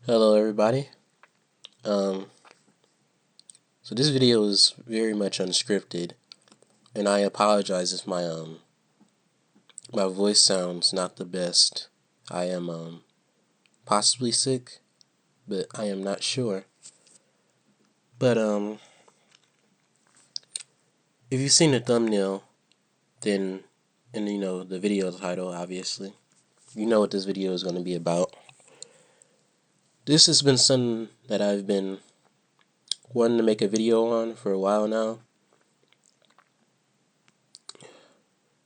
Hello everybody. Um, so this video is very much unscripted, and I apologize if my voice sounds not the best. I am possibly sick, but I am not sure. But if you've seen the thumbnail, then and the video title, obviously, you know what this video is going to be about. This has been something that I've been wanting to make a video on for a while now.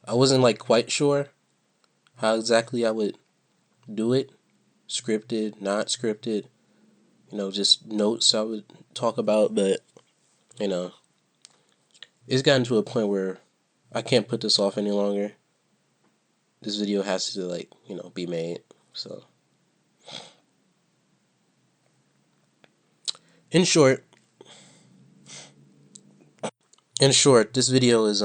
I wasn't quite sure how exactly I would do it, scripted, not scripted, just notes I would talk about, but, you know, it's gotten to a point where I can't put this off any longer. This video has to, be made. So, in short, this video is,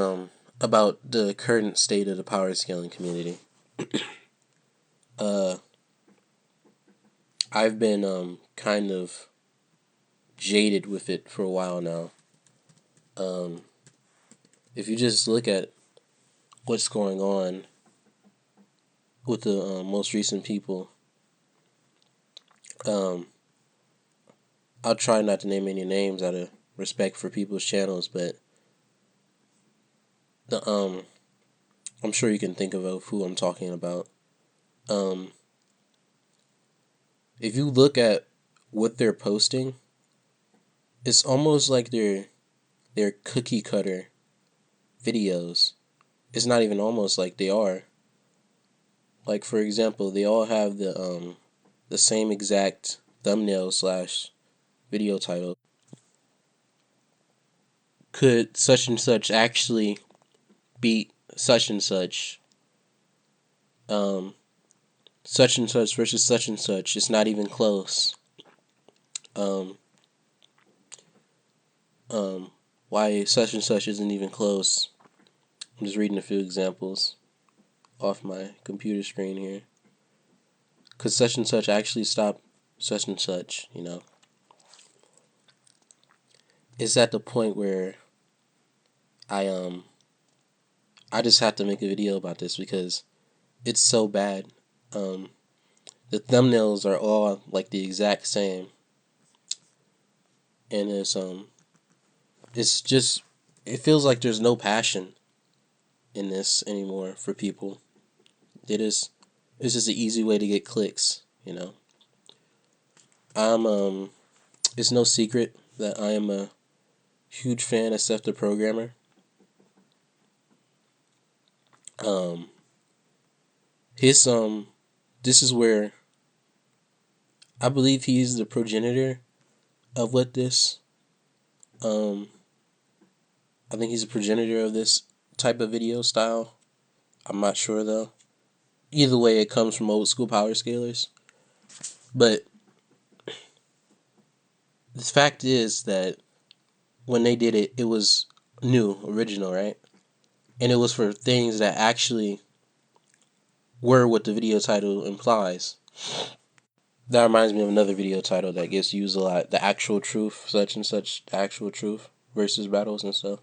about the current state of the power scaling community. Uh, I've been, kind of jaded with it for a while now. If you just look at what's going on with the most recent people, I'll try not to name any names out of respect for people's channels, but the I'm sure you can think of who I'm talking about. If you look at what they're posting, it's almost like they're cookie cutter videos. It's not even almost, like they are. Like, for example, they all have the same exact thumbnail slash video title. Could such and such actually beat such and such? Such and such versus such and such. It's not even close. Um, why such and such isn't even close. I'm just reading a few examples off my computer screen here. Could such and such actually stop such and such, It's at the point where I I just have to make a video about this because it's so bad. The thumbnails are all like the exact same, and it's just, it feels like there's no passion in this anymore for people. It's just an easy way to get clicks. I'm it's no secret that I am a huge fan of Seth the Programmer. Um his this is where I believe he's the progenitor of what this I think he's a progenitor of this type of video style. I'm not sure though. Either way, it comes from old school power scalers. But the fact is that when they did it, it was new, original, right? And it was for things that actually were what the video title implies. That reminds me of another video title that gets used a lot: the actual truth, such and such, actual truth versus battles and stuff.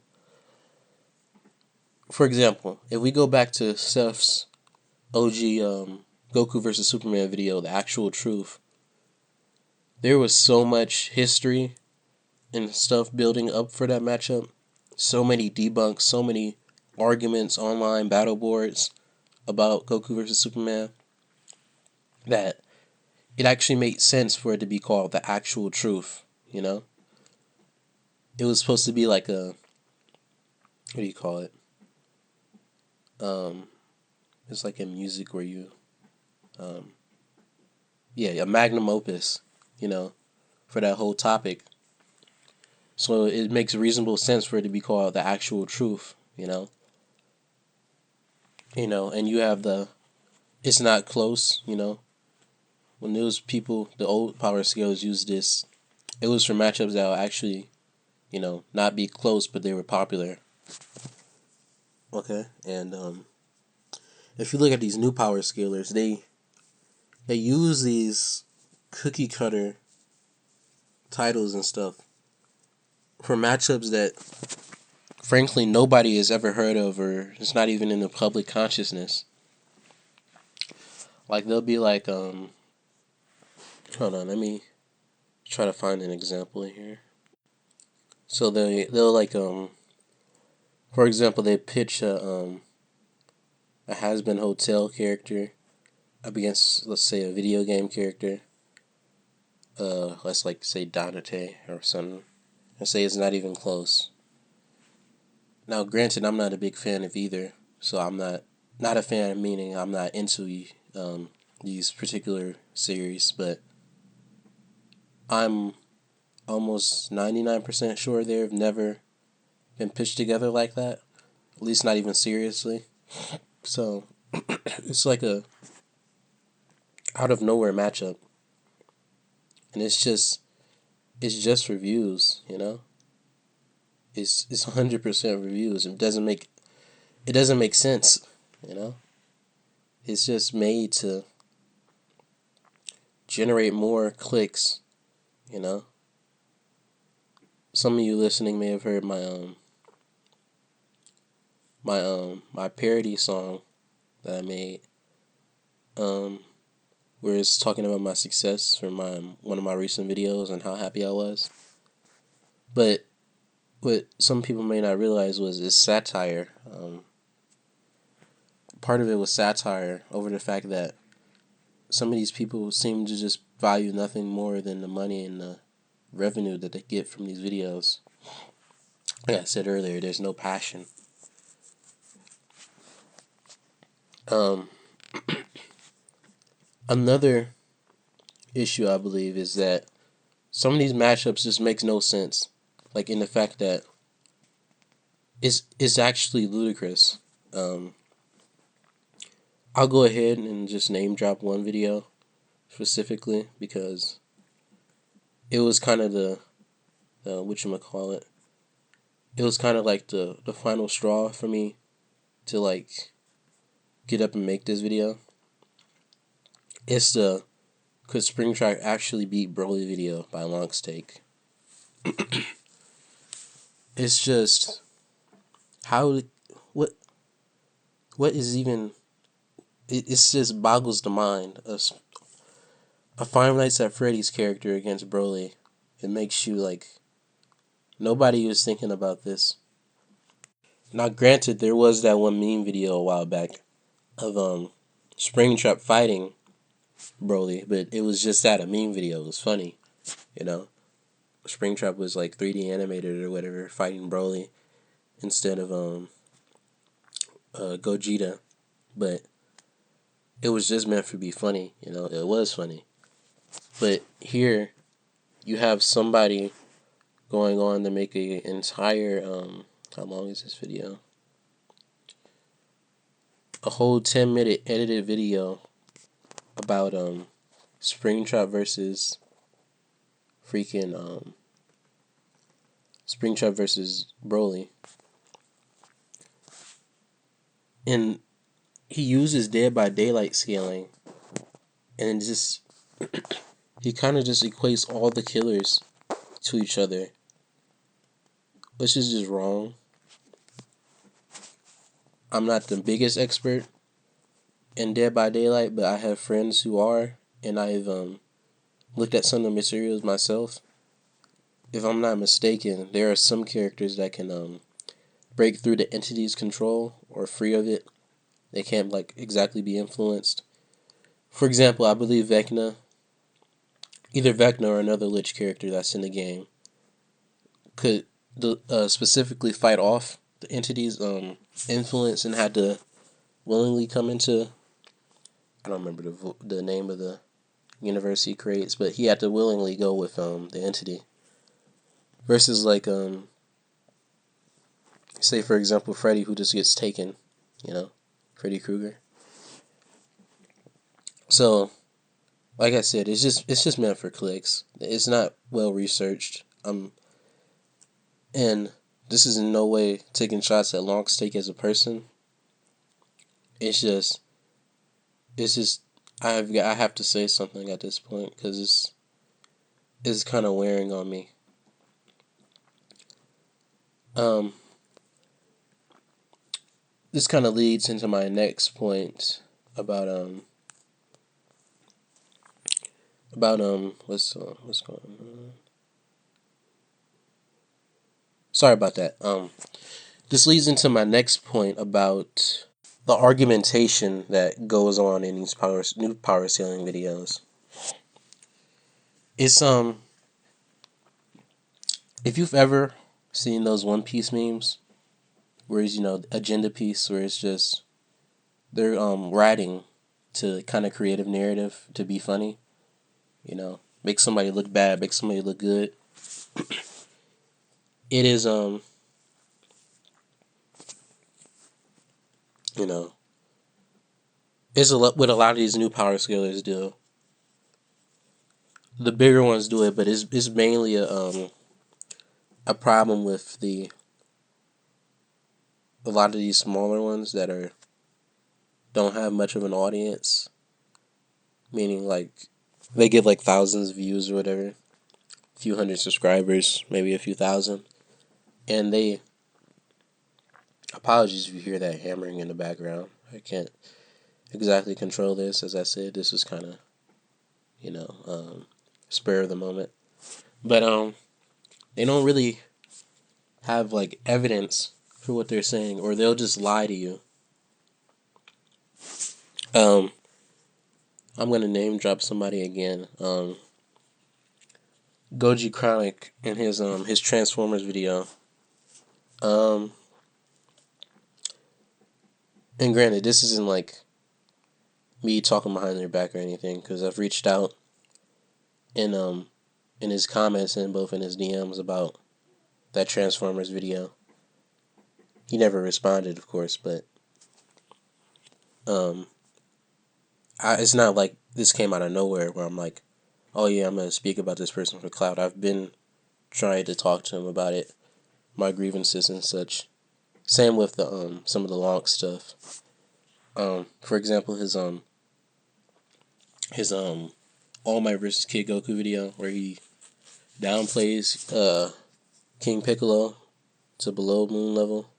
For example, if we go back to Seth's OG Goku versus Superman video, the actual truth, there was so much history and stuff building up for that matchup. So many debunks, so many arguments, online battle boards about Goku versus Superman, that it actually made sense for it to be called the actual truth. It was supposed to be like a, what do you call it? It's like in music where you, a magnum opus, for that whole topic. So it makes reasonable sense for it to be called the actual truth. And you have it's not close. When those people, the old power scales used this, it was for matchups that will actually, not be close, but they were popular. Okay, and if you look at these new power scalers, they use these cookie cutter titles and stuff for matchups that frankly nobody has ever heard of, or it's not even in the public consciousness. Like they'll be like, hold on, let me try to find an example here. So they'll like for example, they pitch a has-been hotel character up against, let's say, a video game character. Let's like say Donate or something, and say it's not even close. Now, granted, I'm not a big fan of either, so I'm not a fan, meaning I'm not into these particular series, but I'm almost 99% sure they've never been pitched together like that, at least not even seriously. So it's like a out of nowhere matchup, and it's just reviews, you know. It's 100% reviews. It doesn't make sense, you know. It's just made to generate more clicks, you know. Some of you listening may have heard my parody song that I made, where it's talking about my success from one of my recent videos and how happy I was. But what some people may not realize was it's satire. Part of it was satire over the fact that some of these people seem to just value nothing more than the money and the revenue that they get from these videos. Like I said earlier, there's no passion. Um, Another issue I believe is that some of these matchups just makes no sense. Like in the fact that it's actually ludicrous. Um, I'll go ahead and just name drop one video specifically because it was kind of the whatchamacallit. It was kind of like the final straw for me to like get up and make this video. It's the Could Springtrap Actually Beat Broly video by Longstake. It's just how what what is even it's just boggles the mind. A Five Nights at Freddy's character against Broly. It makes you like nobody was thinking about this. Now, granted, there was that one meme video a while back of Springtrap fighting Broly, but it was just that, a meme video. It was funny, you know. Springtrap was like 3D animated or whatever, fighting Broly instead of Gogeta, but it was just meant to be funny, you know. It was funny, but here you have somebody going on to make a entire how long is this video? A whole 10-minute edited video about Springtrap versus freaking Springtrap versus Broly. And he uses Dead by Daylight scaling, and just he kind of just equates all the killers to each other, which is just wrong. I'm not the biggest expert in Dead by Daylight, but I have friends who are, and I've looked at some of the materials myself. If I'm not mistaken, there are some characters that can break through the entity's control or free of it. They can't like exactly be influenced. For example, I believe either Vecna or another Lich character that's in the game, could specifically fight off the entity's influence and had to willingly come into. I don't remember the name of the universe he creates, but he had to willingly go with the entity. Versus like say for example Freddy, who just gets taken, you know, Freddy Krueger. So, like I said, it's just meant for clicks. It's not well researched. And this is in no way taking shots at Longstake as a person. It's just I have to say something at this point because it's kind of wearing on me. Um, this kind of leads into my next point about what's going on. Sorry about that. This leads into my next point about the argumentation that goes on in these new power scaling videos. It's if you've ever seen those One Piece memes, where it's agenda piece, where it's just they're writing to kind of creative narrative to be funny, make somebody look bad, make somebody look good. It is you know it's a lot what a lot of these new power scalers do. The bigger ones do it, but it's mainly a problem with a lot of these smaller ones that don't have much of an audience, meaning like they get like thousands of views or whatever, a few hundred subscribers, maybe a few thousand, and they apologies if you hear that hammering in the background. I can't exactly control this. As I said, this is kind of you know spur of the moment, but they don't really have like evidence for what they're saying, or they'll just lie to you. Um, I'm gonna name drop somebody again. Goji Chronic in his Transformers video. Um, and granted, this isn't like me talking behind their back or anything, because I've reached out in in his comments and both in his DMs about that Transformers video. He never responded, of course, but um, it's not like this came out of nowhere where I'm like, oh yeah, I'm gonna speak about this person for clout. I've been trying to talk to him about it, my grievances and such. Same with the some of the long stuff. For example, his All Might versus Kid Goku video where he downplays King Piccolo to below moon level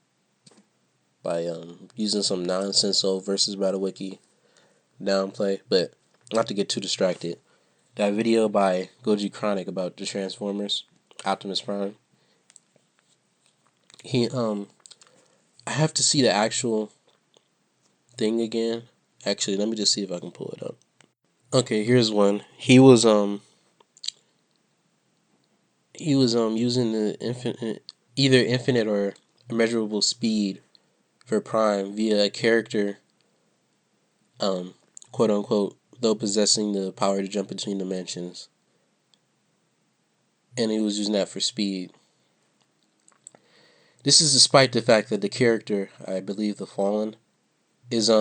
by using some nonsense versus Battle Wiki downplay. But not to get too distracted. That video by Goji Chronic about the Transformers, Optimus Prime. He I have to see the actual thing again. Actually, let me just see if I can pull it up. Okay, here's one. He was using the infinite or immeasurable speed for Prime via a character, um, quote unquote, though possessing the power to jump between dimensions. And he was using that for speed. This is despite the fact that the character, I believe the Fallen, is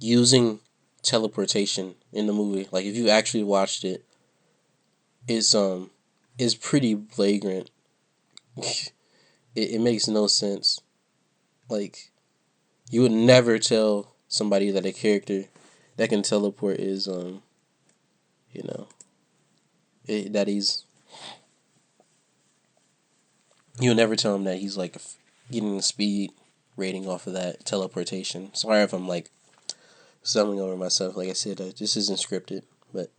using teleportation in the movie. Like if you actually watched it, it's is pretty flagrant. It makes no sense. Like you would never tell somebody that a character that can teleport is you know that he's you would never tell him that he's like getting the speed rating off of that teleportation. Sorry if I'm like stumbling over myself. Like I said, this isn't scripted. But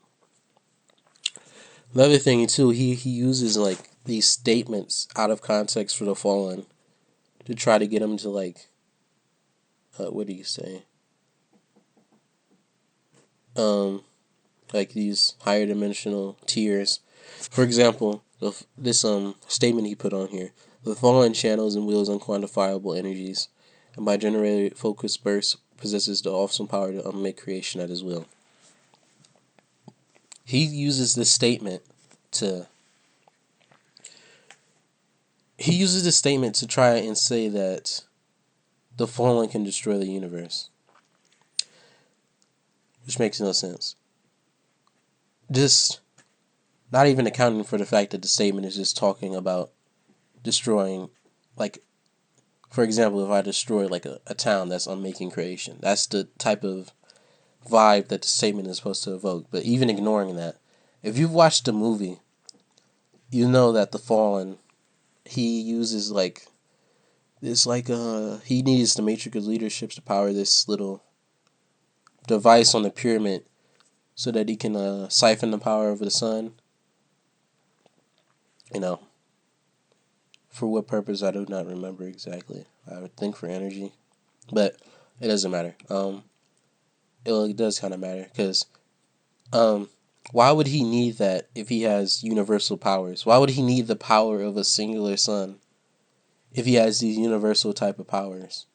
the other thing too, he uses like these statements out of context for the Fallen to try to get him to like what do you say? Um, like these higher dimensional tiers. For example, this statement he put on here: the Fallen channels and wields unquantifiable energies, and by generating focus bursts possesses the awesome power to unmake creation at his will. He uses this statement to try and say that the Fallen can destroy the universe, which makes no sense. Just not even accounting for the fact that the statement is just talking about destroying, like, for example, if I destroy like a town that's unmaking creation, that's the type of vibe that the statement is supposed to evoke. But even ignoring that, if you've watched the movie, you know that the Fallen, he uses like this, like he needs the matrix of leadership to power this little device on the pyramid so that he can siphon the power of the sun. You know, for what purpose I do not remember exactly. I would think for energy, but it doesn't matter. It does kind of matter because um, why would he need that if he has universal powers? Why would he need the power of a singular sun if he has these universal type of powers?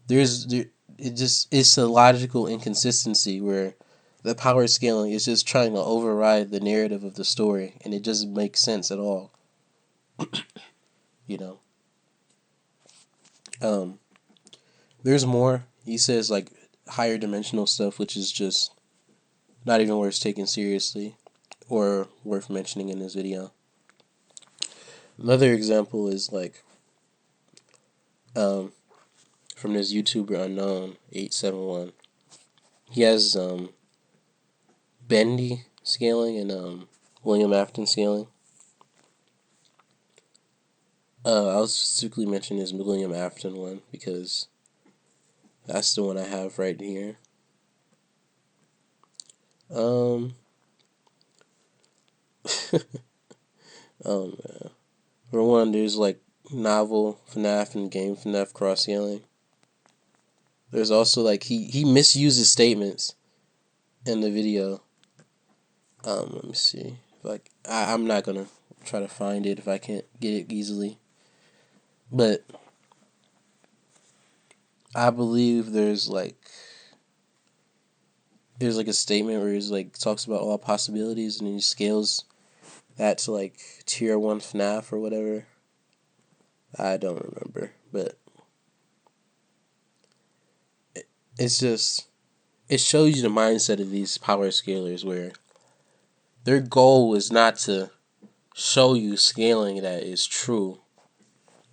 It's a logical inconsistency where the power scaling is just trying to override the narrative of the story, and it doesn't make sense at all. You know, um, there's more. He says like higher dimensional stuff, which is just not even worth taking seriously or worth mentioning in this video. Another example is like um, from this YouTuber unknown 871. He has Bendy scaling and William Afton scaling. I'll specifically mention his William Afton one because that's the one I have right here. Um, oh man. For one, there's like novel FNAF and game FNAF cross scaling. There's also like he misuses statements in the video. Let me see. Like I'm not gonna try to find it if I can't get it easily. But I believe there's like a statement where he's like talks about all possibilities and he scales that to like tier 1 FNAF or whatever. I don't remember, but it's just it shows you the mindset of these power scalers where their goal is not to show you scaling that is true.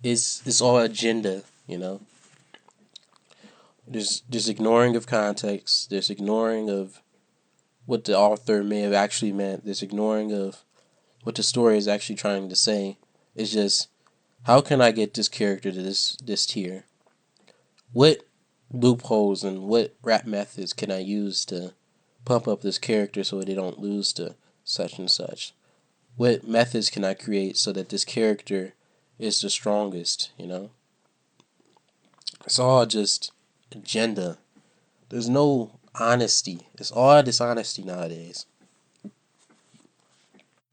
It's all agenda, you know. There's ignoring of context. There's ignoring of what the author may have actually meant. There's ignoring of what the story is actually trying to say. It's just how can I get this character to this tier? What loopholes and what rap methods can I use to pump up this character so they don't lose to such and such? What methods can I create so that this character is the strongest, you know? It's all just agenda. There's no honesty. It's all dishonesty nowadays.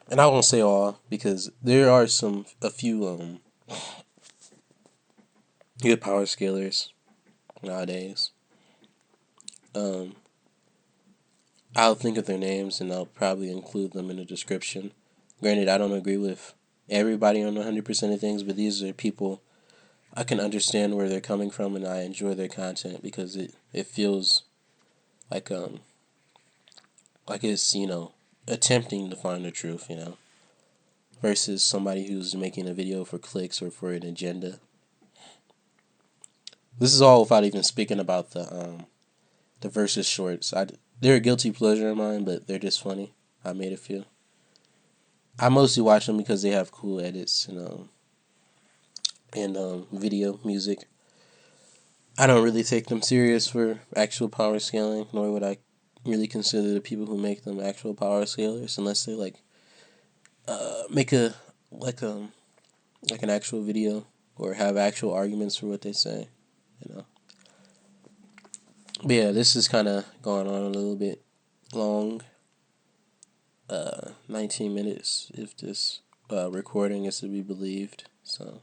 And I won't say all because there are a few good power scalers nowadays. Um I'll think of their names and I'll probably include them in the description. Granted, I don't agree with everybody on 100% of things, but these are people I can understand where they're coming from and I enjoy their content because it feels like it's, you know, attempting to find the truth, you know, versus somebody who's making a video for clicks or for an agenda. This is all without even speaking about the versus shorts. They're a guilty pleasure of mine, but they're just funny. I made a few. I mostly watch them because they have cool edits and video music. I don't really take them serious for actual power scaling, nor would I really consider the people who make them actual power scalers unless they like make a like um like an actual video or have actual arguments for what they say, you know. But yeah, this is kind of going on a little bit long. 19 minutes if this recording is to be believed. So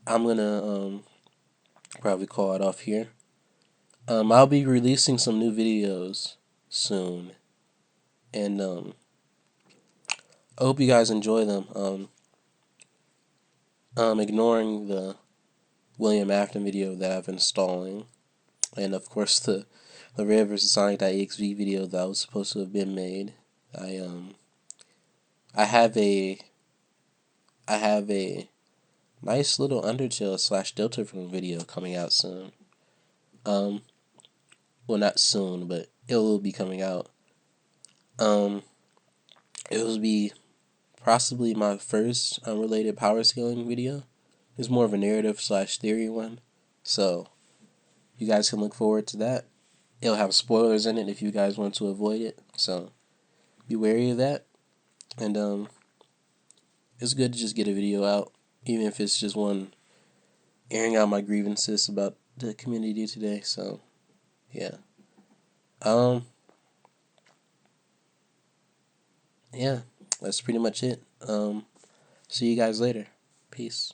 I'm gonna probably call it off here. I'll be releasing some new videos soon, and I hope you guys enjoy them. Ignoring the William Afton video that I've installing, and of course the Red vs Sonic.exe video that was supposed to have been made. I have a I have a nice little Undertale / Delta Rune video coming out soon. Um, Well, not soon, but it will be coming out. Um, it will be possibly my first unrelated power scaling video. It's more of a narrative slash theory one, so you guys can look forward to that. It'll have spoilers in it if you guys want to avoid it, so be wary of that. And it's good to just get a video out, even if it's just one airing out my grievances about the community today. So yeah, um, yeah, that's pretty much it. See you guys later. Peace.